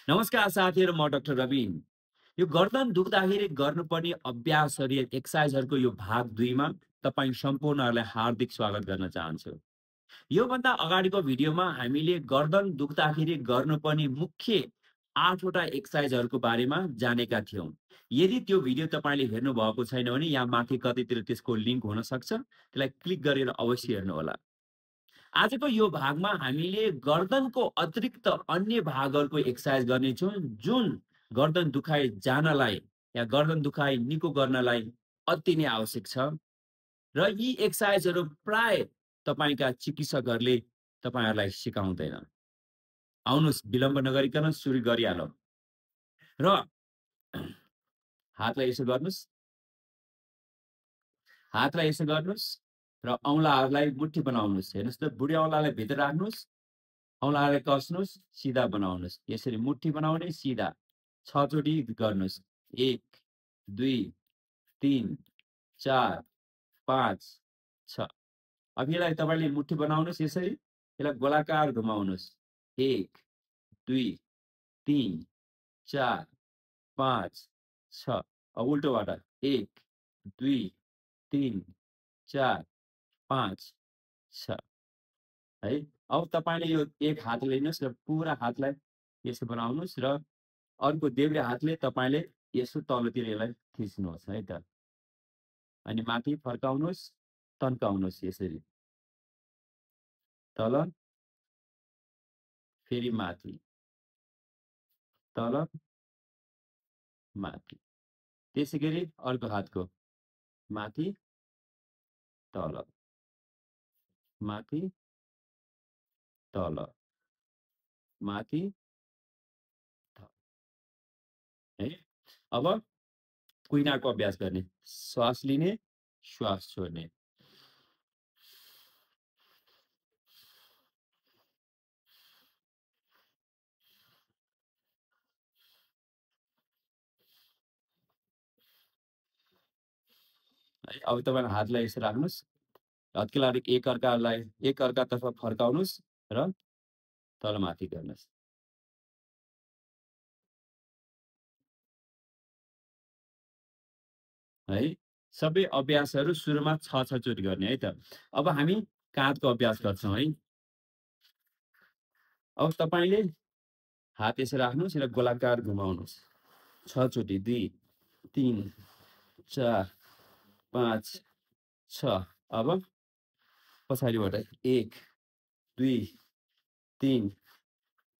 नमस्कार साथीहरू, म डाक्टर रविन। यो गर्दन दुख्दाखेरि गर्नुपर्ने अभ्यासहरू एक्सर्साइजहरूको यो भाग 2 मा तपाईँ सम्पूर्णहरूलाई हार्दिक स्वागत गर्न चाहन्छु। योभन्दा अगाडिको भिडियोमा हामीले गर्दन दुख्दाखेरि गर्नुपर्ने मुख्य 8 वटा एक्सर्साइजहरूको बारेमा जानेका थियौँ। यदि त्यो भिडियो तपाईँले हेर्नु भएको छैन भने यहाँ माथि कतैतिर त्यसको लिङ्क हुन सक्छ, त्यसलाई क्लिक गरेर अवश्य हेर्नुहोला। आजको यो भागमा हामीले गर्दनको अतिरिक्त अन्य भागहरूको एक्सर्साइज गर्नेछौँ जुन गर्दन दुखाइ जानलाई या गर्दन दुखाइ निको गर्नलाई अति नै आवश्यक छ र यी एक्सर्साइजहरू प्राय तपाईँका चिकित्सकहरूले तपाईँहरूलाई सिकाउँदैन। आउनुहोस् विलम्ब नगरिकन सुरु गरिहालौँ। र हातलाई यसो गर्नुहोस्, हातलाई यसो गर्नुहोस् र औँलाहरूलाई मुठी बनाउनुहोस्। हेर्नुहोस् त, बुढी औँलालाई भित्र राख्नुहोस्, औँलालाई कस्नुहोस्, सिधा बनाउनुहोस्। यसरी मुठी बनाउने, सिधा 6 चोटि गर्नुहोस्। 1 2 3 4 5 6। अब यसलाई तपाईँले मुठी बनाउनुहोस्, यसरी यसलाई गोलाकार घुमाउनुहोस्। 1 2 3 4 5 6। अब उल्टोबाट 1 2 3 4 5 6 है। अब तपाईँले यो एक हात लिनुहोस् र पुरा हातलाई यसो बनाउनुहोस् र अर्को देब्रे हातले तपाईँले यसो तलतिर यसलाई थिच्नुहोस् है त। अनि माथि फर्काउनुहोस्, तन्काउनुहोस्, यसरी तल, फेरि माथि, तल, माथि। त्यसै गरी अर्को हातको माथि, तल, माथि, तल, माथि, तल है। अब कुइनाको अभ्यास गर्ने, श्वास लिने, श्वास छोड्ने। अब तपाईँ हातलाई यसो राख्नुहोस्, हत्केलाले एकअर्कातर्फ फर्काउनुहोस् र तलमाथि गर्नुहोस् है। सबै अभ्यासहरू सुरुमा 6 चोटि गर्ने है त। अब हामी काँधको अभ्यास गर्छौँ है। अब तपाईँले हात यसो राख्नुहोस्, यसलाई गोलाकार घुमाउनुहोस् 6 चोटि। 2 3 4 5 6। अब पछाडिबाट 1 2 3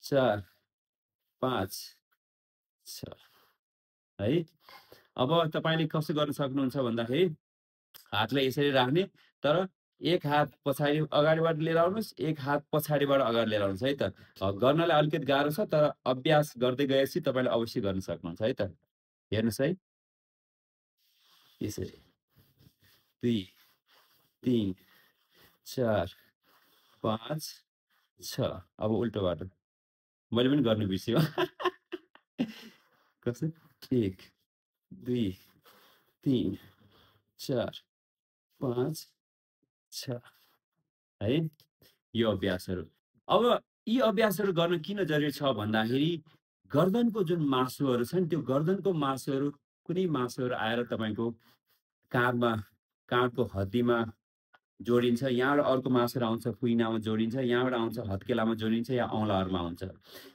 4 5 6 है। अब तपाईँले कसो गर्न सक्नुहुन्छ भन्दाखेरि हातलाई यसरी राख्ने, तर एक हात पछाडि अगाडिबाट लिएर आउनुहोस्, एक हात पछाडिबाट अगाडि लिएर आउनुहोस् है त। गर्नलाई अलिकति गाह्रो छ, तर अभ्यास गर्दै गएपछि तपाईँले अवश्य गर्न सक्नुहुन्छ है त। हेर्नुहोस् है, यसरी 2 3 4 5 6। अब उल्टोबाट मैले पनि गर्नु बिर्स्यो। कसो 1 2 3 4 5 6 है। यो अभ्यासहरू, अब यी अभ्यासहरू गर्न किन जरुरी छ भन्दाखेरि गर्दनको जुन मासुहरू छन्, त्यो गर्दनको मासुहरू कुनै मासुहरू आएर तपाईँको काँधमा, काँधको हड्डीमा जोडिन्छ। यहाँबाट अर्को मासुहरू आउँछ, कुइनामा जोडिन्छ, यहाँबाट आउँछ हत्केलामा जोडिन्छ या औँलाहरूमा आउँछ।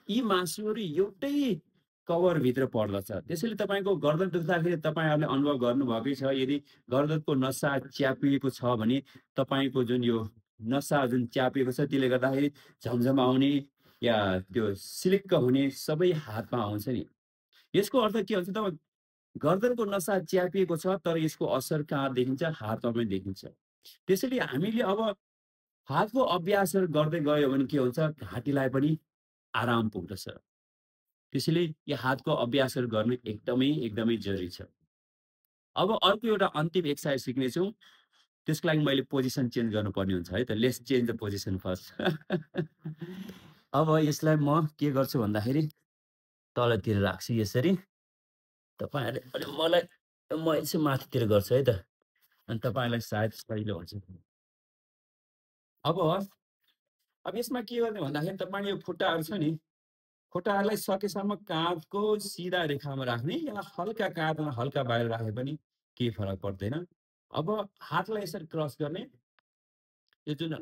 यी मासुहरू एउटै कभरभित्र पर्दछ। त्यसैले तपाईँको गर्दन दुख्दाखेरि तपाईँहरूले अनुभव गर्नुभएकै छ, यदि गर्दनको नसा च्यापिएको छ भने तपाईँको जुन यो नसा जुन च्यापिएको छ त्यसले गर्दाखेरि झमझमाउने या त्यो सिलिक्क हुने सबै हातमा आउँछ नि। यसको अर्थ के हुन्छ त, गर्दनको नसा च्यापिएको छ तर यसको असर कहाँ देखिन्छ? हातमा पनि देखिन्छ। त्यसैले हामीले अब हातको अभ्यासहरू गर्दै गयो भने के हुन्छ, घाँटीलाई पनि आराम पुग्दछ। त्यसैले यो हातको अभ्यासहरू गर्नु एकदमै जरुरी छ। अब अर्को एउटा अन्तिम एक्सर्साइज सिक्नेछौँ, त्यसको लागि मैले पोजिसन चेन्ज गर्नुपर्ने हुन्छ है त। Let's change the position first. अब यसलाई म के गर्छु भन्दाखेरि तलतिर राख्छु यसरी। तपाईँहरूले अनि मलाई, म यसो माथितिर गर्छु है त, अनि तपाईँलाई सायद सजिलो हुन्छ। अब यसमा के गर्ने भन्दाखेरि तपाईँले यो खुट्टाहरू छ नि, खुट्टाहरूलाई सकेसम्म काँधको सिधा रेखामा राख्ने या हल्का काँधमा हल्का बाहिर राखे पनि केही फरक पर्दैन। अब हातलाई यसरी क्रस गर्ने, यो जुन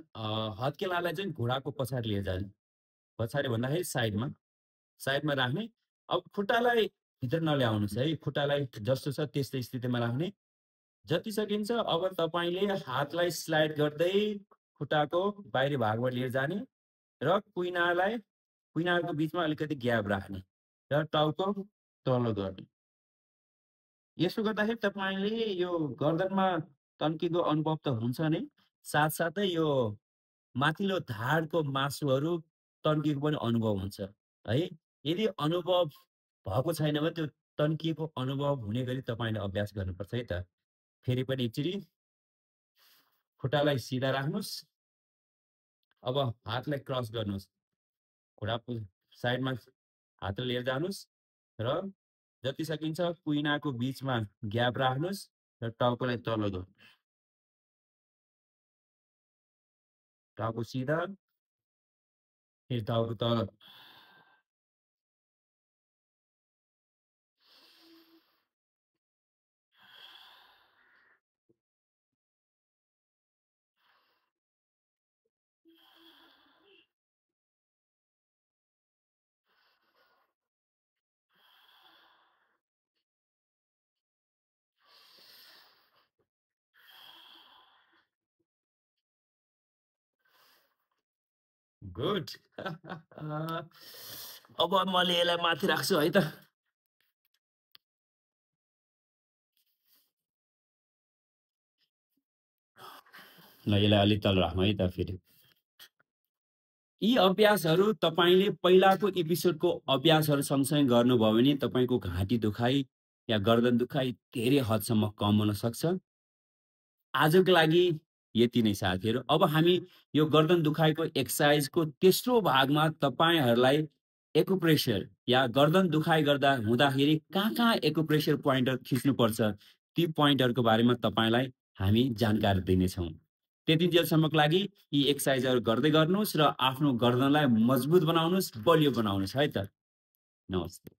हत्केलालाई चाहिँ घुँडाको पछाडि लिएर जाने, पछाडि भन्दाखेरि साइडमा राख्ने। अब खुट्टालाई भित्र नल्याउनुहोस् है, खुट्टालाई जस्तो छ त्यस्तै स्थितिमा राख्ने। जति सकिन्छ अब तपाईँले हातलाई स्लाइड गर्दै खुट्टाको बाहिरी भागमा लिएर जाने र कुइनाको बिचमा अलिकति ग्याप राख्ने र टाउको तल्लो गर्ने। यसो गर्दाखेरि तपाईँले यो गर्दनमा तन्केको अनुभव त हुन्छ नै, साथसाथै यो माथिल्लो ढाडको मासुहरू तन्किएको पनि अनुभव हुन्छ है। यदि अनुभव भएको छैन भने त्यो तन्किएको अनुभव हुने गरी तपाईँले अभ्यास गर्नुपर्छ है त। फेरि पनि एकचोटि खुट्टालाई सिधा राख्नुहोस्। अब हातलाई क्रस गर्नुहोस्, खुट्टाको साइडमा हात लिएर जानुहोस् र जति सकिन्छ कुइनाको बिचमा ग्याप राख्नुहोस् र टाउकोलाई तल्लो गर्नुहोस्। टाउको सिधा, फेरि टाउको तल। गुड। अब मैले यसलाई माथि राख्छु है त। ल यसलाई अलि तल राखौँ है त। फेरि यी अभ्यासहरू तपाईँले पहिलाको एपिसोडको अभ्यासहरू सँगसँगै गर्नुभयो भने तपाईँको घाँटी दुखाइ या गर्दन दुखाइ धेरै हदसम्म कम हुन सक्छ। आजको लागि यति नै साथीहरू। अब हामी यो गर्दन दुखाइको एक्सर्साइजको तेस्रो भागमा तपाईँहरूलाई एकुप्रेसर या गर्दन दुखाइ हुँदाखेरि कहाँ एकुप्रेसर पोइन्टहरू खिच्नुपर्छ ती पोइन्टहरूको बारेमा तपाईँलाई हामी जानकारी दिनेछौँ। त्यति जेलसम्मको लागि यी एक्सर्साइजहरू गर्दै गर्नुहोस् र आफ्नो गर्दनलाई मजबुत बनाउनुहोस्, बलियो बनाउनुहोस् है त। नमस्ते।